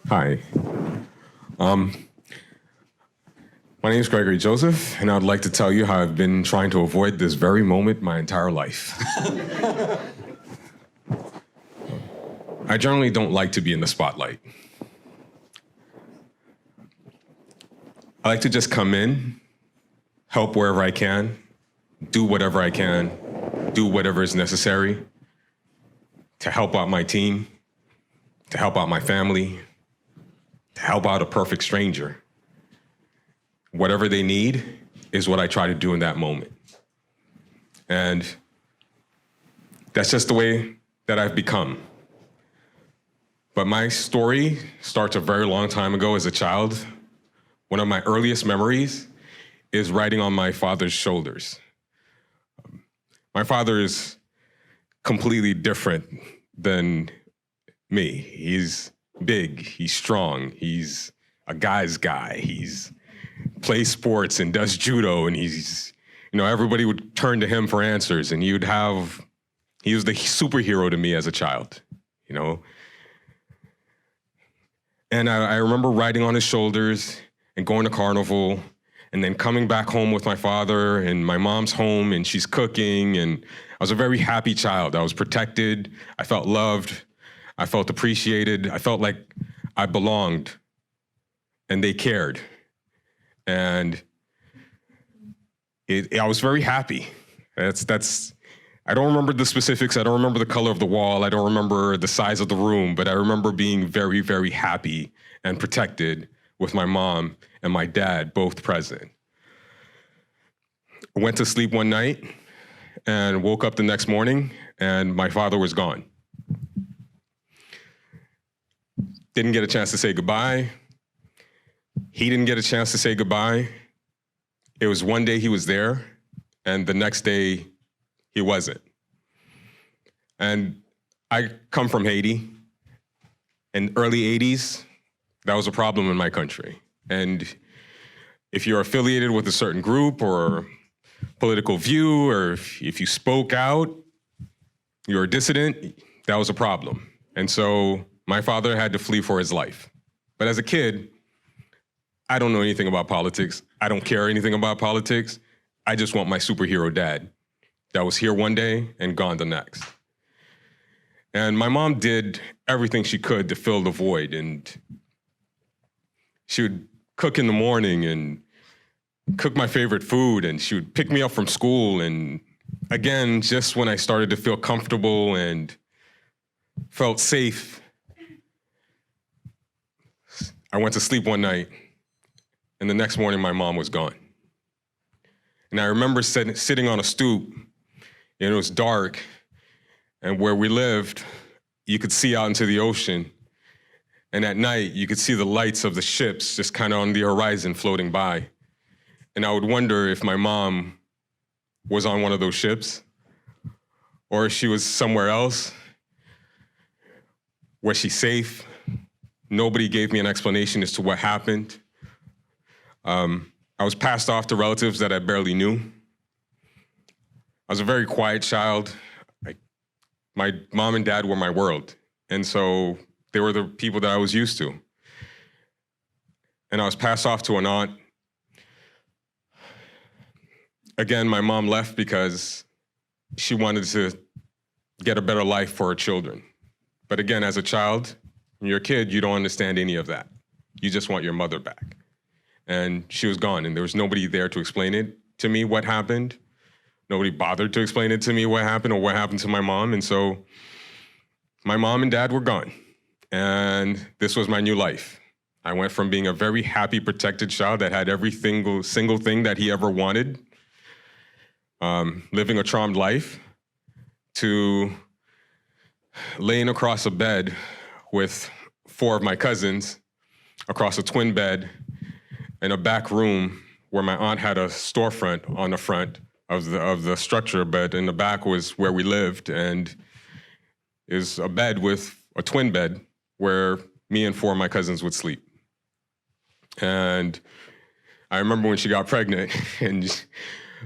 Hi. My name is Gregory Joseph, and I'd like to tell you how I've been trying to avoid this very moment my entire life. I generally don't like to be in the spotlight. I like to just come in, help wherever I can, do whatever I can, do whatever is necessary to help out my team, to help out my family, to help out a perfect stranger. Whatever they need is what I try to do in that moment. And that's just the way that I've become. But my story starts a very long time ago as a child. One of my earliest memories is riding on my father's shoulders. My father is completely different than me. He's big, he's strong, he's a guy's guy, he's plays sports and does judo, and he's, everybody would turn to him for answers, and he was the superhero to me as a child, And I remember riding on his shoulders and going to carnival, and then coming back home with my father, and my mom's home, and she's cooking, and I was a very happy child. I was protected, I felt loved, I felt appreciated, I felt like I belonged, and they cared. And I was very happy. I don't remember the specifics. I don't remember the color of the wall. I don't remember the size of the room, but I remember being very, very happy and protected with my mom and my dad both present. I went to sleep one night and woke up the next morning, and my father was gone. Didn't get a chance to say goodbye. He didn't get a chance to say goodbye. It was one day he was there, and the next day he wasn't. And I come from Haiti. In early 80s, that was a problem in my country. And if you're affiliated with a certain group or political view, or if you spoke out, you're a dissident, that was a problem. And so my father had to flee for his life. But as a kid, I don't know anything about politics. I don't care anything about politics. I just want my superhero dad that was here one day and gone the next. And my mom did everything she could to fill the void. And she would cook in the morning and cook my favorite food, and she would pick me up from school. And again, just when I started to feel comfortable and felt safe, I went to sleep one night. And the next morning, my mom was gone. And I remember sitting on a stoop, and it was dark, and where we lived, you could see out into the ocean. And at night, you could see the lights of the ships just kind of on the horizon floating by. And I would wonder if my mom was on one of those ships, or if she was somewhere else. Was she safe? Nobody gave me an explanation as to what happened. I was passed off to relatives that I barely knew. I was a very quiet child. My mom and dad were my world. And so they were the people that I was used to. And I was passed off to an aunt. Again, my mom left because she wanted to get a better life for her children. But again, as a child, when you're a kid, you don't understand any of that. You just want your mother back. And she was gone, and there was nobody there to explain it to me what happened. Nobody bothered to explain it to me what happened or what happened to my mom. And so my mom and dad were gone. And this was my new life. I went from being a very happy, protected child that had every single thing that he ever wanted, living a charmed life, to laying across a bed with 4 of my cousins, across a twin bed, in a back room where my aunt had a storefront on the front of the structure, but in the back was where we lived, and is a bed with a twin bed where me and 4 of my cousins would sleep. And I remember when she got pregnant, and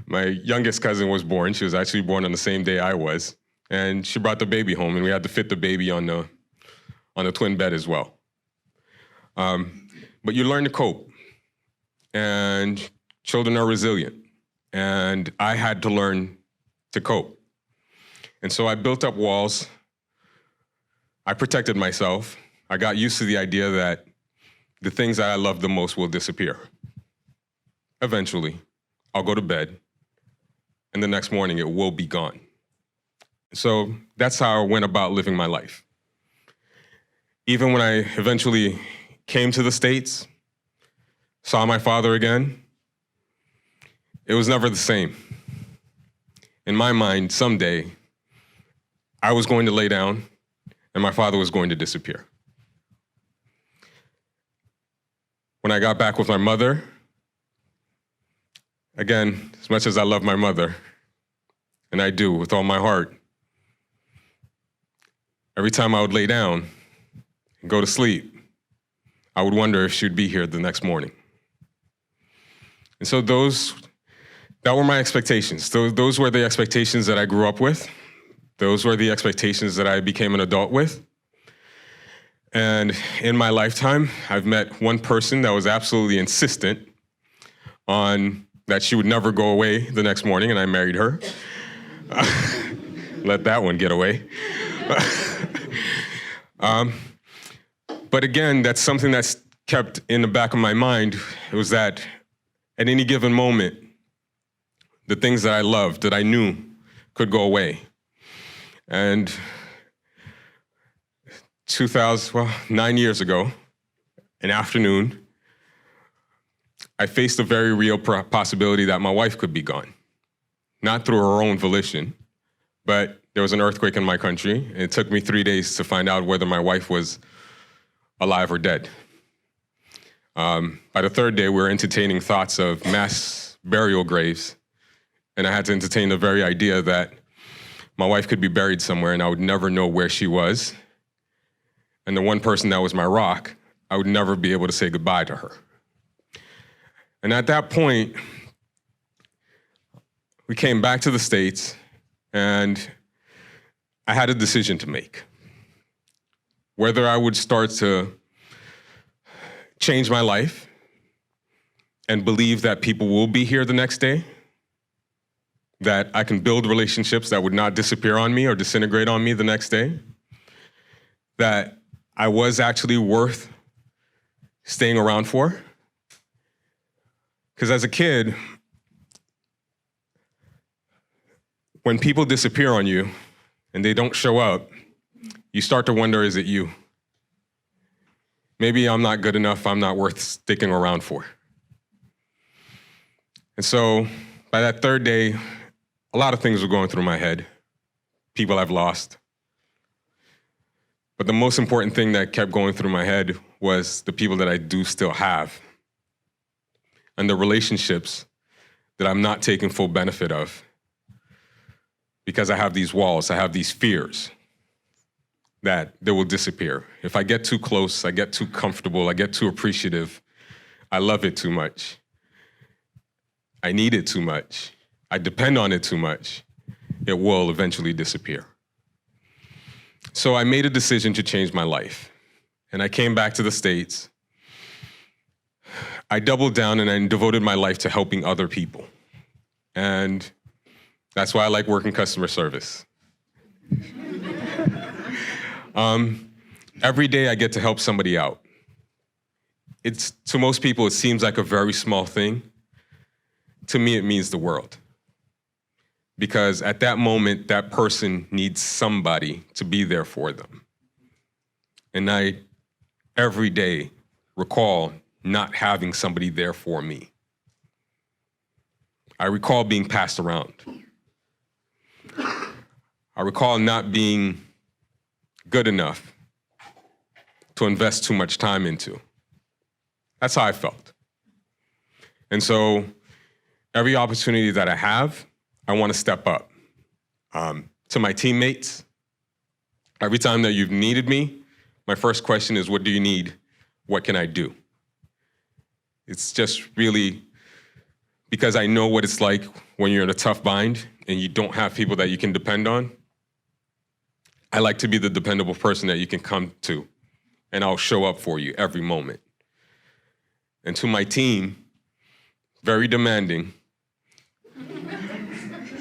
My youngest cousin was born. She was actually born on the same day I was. And she brought the baby home, and we had to fit the baby on the twin bed as well. But you learn to cope. And children are resilient. And I had to learn to cope. And so I built up walls. I protected myself. I got used to the idea that the things that I love the most will disappear. Eventually, I'll go to bed, and the next morning it will be gone. So that's how I went about living my life. Even when I eventually came to the States, saw my father again, it was never the same. In my mind, someday, I was going to lay down, and my father was going to disappear. When I got back with my mother, again, as much as I love my mother, and I do with all my heart, every time I would lay down and go to sleep, I would wonder if she'd be here the next morning. And so that were my expectations. Those were the expectations that I grew up with. Those were the expectations that I became an adult with. And in my lifetime, I've met one person that was absolutely insistent on that she would never go away the next morning, and I married her. Let that one get away. But again, that's something that's kept in the back of my mind. It was that at any given moment, the things that I loved, that I knew could go away. And 9 years ago, an afternoon, I faced a very real possibility that my wife could be gone. Not through her own volition, but there was an earthquake in my country, and it took me 3 days to find out whether my wife was alive or dead. By the third day, we were entertaining thoughts of mass burial graves, and I had to entertain the very idea that my wife could be buried somewhere and I would never know where she was. And the one person that was my rock, I would never be able to say goodbye to her. And at that point, we came back to the States, and I had a decision to make. Whether I would start to change my life and believe that people will be here the next day, that I can build relationships that would not disappear on me or disintegrate on me the next day, that I was actually worth staying around for. Because as a kid, when people disappear on you and they don't show up, you start to wonder, is it you? Maybe I'm not good enough, I'm not worth sticking around for. And so by that third day, a lot of things were going through my head. People I've lost. But the most important thing that kept going through my head was the people that I do still have. And the relationships that I'm not taking full benefit of. Because I have these walls, I have these fears that they will disappear. If I get too close, I get too comfortable, I get too appreciative, I love it too much. I need it too much. I depend on it too much. It will eventually disappear. So I made a decision to change my life. And I came back to the States. I doubled down and I devoted my life to helping other people. And that's why I like working customer service. Every day I get to help somebody out. To most people, it seems like a very small thing. To me, it means the world. Because at that moment, that person needs somebody to be there for them. And I, every day, recall not having somebody there for me. I recall being passed around. I recall not being good enough to invest too much time into. That's how I felt. And so every opportunity that I have, I want to step up. To my teammates, every time that you've needed me, my first question is, what do you need? What can I do? It's just really because I know what it's like when you're in a tough bind and you don't have people that you can depend on. I like to be the dependable person that you can come to, and I'll show up for you every moment. And to my team, very demanding,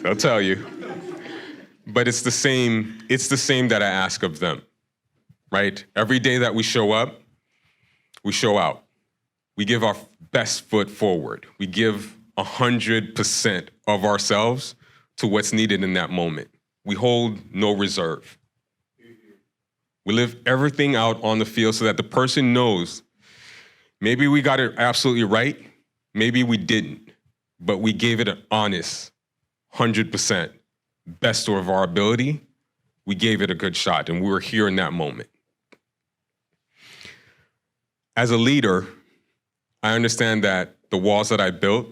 I'll tell you, but it's the same that I ask of them, right? Every day that we show up, we show out. We give our best foot forward. We give 100% of ourselves to what's needed in that moment. We hold no reserve. We live everything out on the field so that the person knows maybe we got it absolutely right, maybe we didn't, but we gave it an honest 100%, best of our ability. We gave it a good shot, and we were here in that moment. As a leader, I understand that the walls that I built,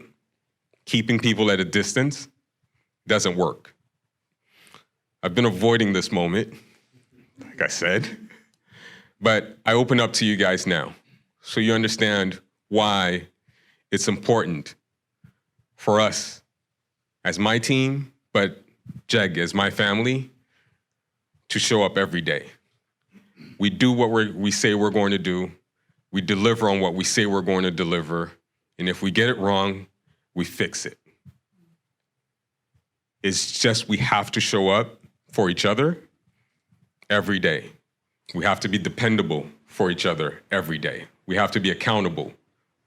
keeping people at a distance, doesn't work. I've been avoiding this moment, like I said, but I open up to you guys now so you understand why it's important for us as my team, but Jeg as my family, to show up every day. We do what we say we're going to do. We deliver on what we say we're going to deliver. And if we get it wrong, we fix it. It's just we have to show up for each other every day. We have to be dependable for each other every day. We have to be accountable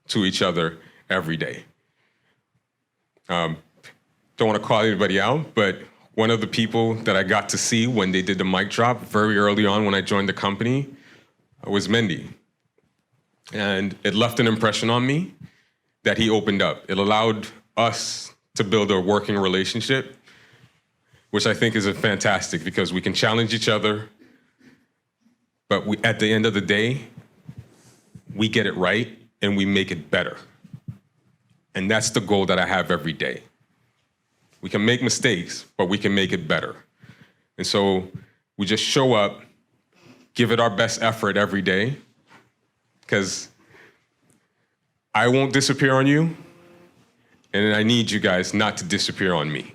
to each other every day. Don't want to call anybody out, but one of the people that I got to see when they did the mic drop very early on when I joined the company was Mendy. And it left an impression on me that he opened up. It allowed us to build a working relationship, which I think is fantastic because we can challenge each other, but at the end of the day, we get it right and we make it better. And that's the goal that I have every day. We can make mistakes, but we can make it better. And so we just show up, give it our best effort every day, because I won't disappear on you, and I need you guys not to disappear on me.